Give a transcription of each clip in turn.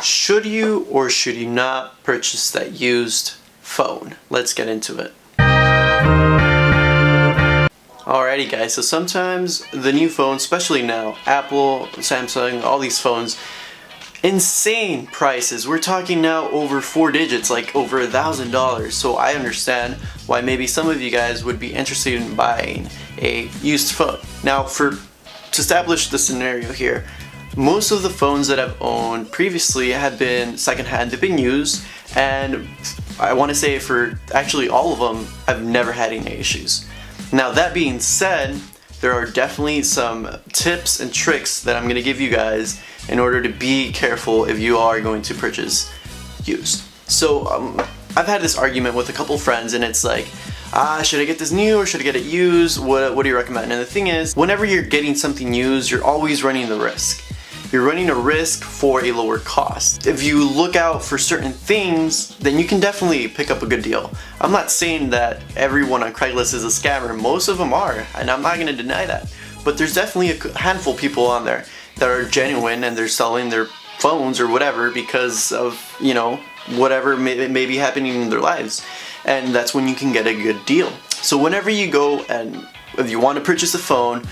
Should you or should you not purchase that used phone? Let's get into it. Alrighty guys, so sometimes the new phones, especially now, Apple, Samsung, all these phones, insane prices. We're talking now over 4 digits, like over $1,000. So I understand why maybe some of you guys would be interested in buying a used phone. Now, to establish the scenario here, most of the phones that I've owned previously have been secondhand. They've been used, and I want to say for actually all of them, I've never had any issues. Now that being said, there are definitely some tips and tricks that I'm going to give you guys in order to be careful if you are going to purchase used. So I've had this argument with a couple friends, and it's like, should I get this new or should I get it used? What do you recommend? And the thing is, whenever you're getting something used, you're always running the risk. You're running a risk for a lower cost. If you look out for certain things, then you can definitely pick up a good deal. I'm not saying that everyone on Craigslist is a scammer. Most of them are, and I'm not going to deny that. But there's definitely a handful of people on there that are genuine, and they're selling their phones or whatever because of, you know, whatever may be happening in their lives. And that's when you can get a good deal. So whenever you go and if you want to purchase a phone,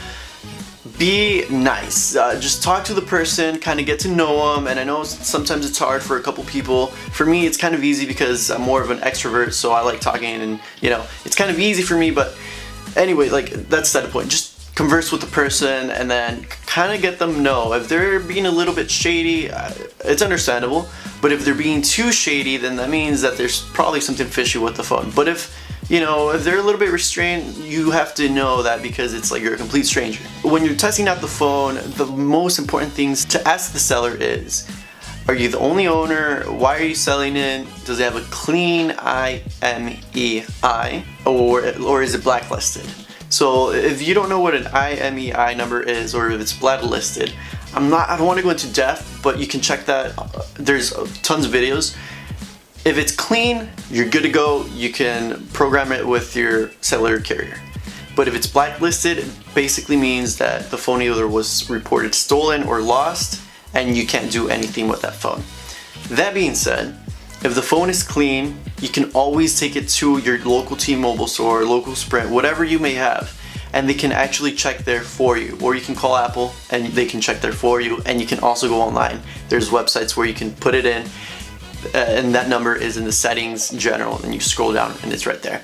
be nice. Just talk to the person, kind of get to know them. And I know sometimes it's hard for a couple people. For me, it's kind of easy because I'm more of an extrovert, so I like talking, and you know, it's kind of easy for me. But anyway, like, that's the point. Just converse with the person and then kind of get them know. If they're being a little bit shady, it's understandable. But if they're being too shady, then that means that there's probably something fishy with the phone. But if they're a little bit restrained, you have to know that because it's like you're a complete stranger. When you're testing out the phone, the most important things to ask the seller is, are you the only owner? Why are you selling it? Does it have a clean IMEI, or is it blacklisted? So if you don't know what an IMEI number is, or if it's blacklisted, I don't want to go into depth, but you can check that. There's tons of videos. If it's clean, you're good to go. You can program it with your cellular carrier. But if it's blacklisted, it basically means that the phone either was reported stolen or lost, and you can't do anything with that phone. That being said, if the phone is clean, you can always take it to your local T-Mobile store, local Sprint, whatever you may have, and they can actually check there for you. Or you can call Apple and they can check there for you, and you can also go online. There's websites where you can put it in, and that number is in the settings general, and you scroll down and it's right there.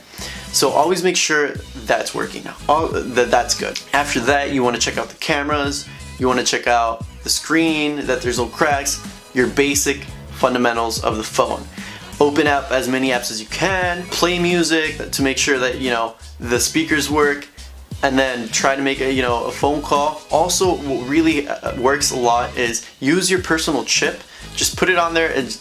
So always make sure that's working now. That's good. After that, you want to check out the cameras, you want to check out the screen, that there's no cracks, your basic fundamentals of the phone. Open up as many apps as you can, play music to make sure that the speakers work, and then try to make a phone call. Also, what really works a lot is use your personal chip. Just put it on there and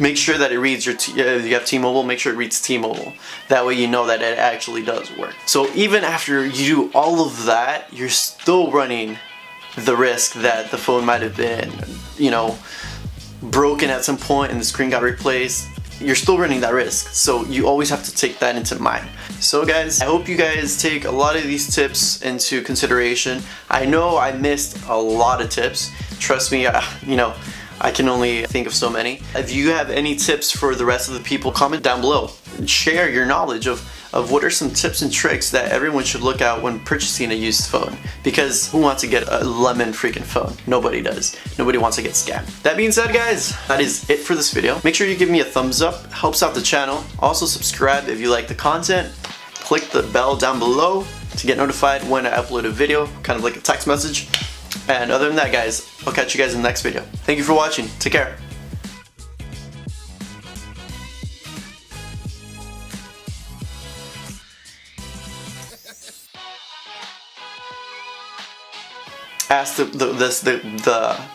make sure that it reads if you have T-Mobile, make sure it reads T-Mobile. That way you know that it actually does work. So even after you do all of that, you're still running the risk that the phone might have been, broken at some point and the screen got replaced. You're still running that risk. So you always have to take that into mind. So guys, I hope you guys take a lot of these tips into consideration. I know I missed a lot of tips. Trust me, I can only think of so many. If you have any tips for the rest of the people, comment down below. Share your knowledge of what are some tips and tricks that everyone should look out when purchasing a used phone. Because who wants to get a lemon freaking phone? Nobody does. Nobody wants to get scammed. That being said, guys, that is it for this video. Make sure you give me a thumbs up. It helps out the channel. Also subscribe if you like the content. Click the bell down below to get notified when I upload a video, kind of like a text message. And other than that, guys, I'll catch you guys in the next video. Thank you for watching. Take care. Ask the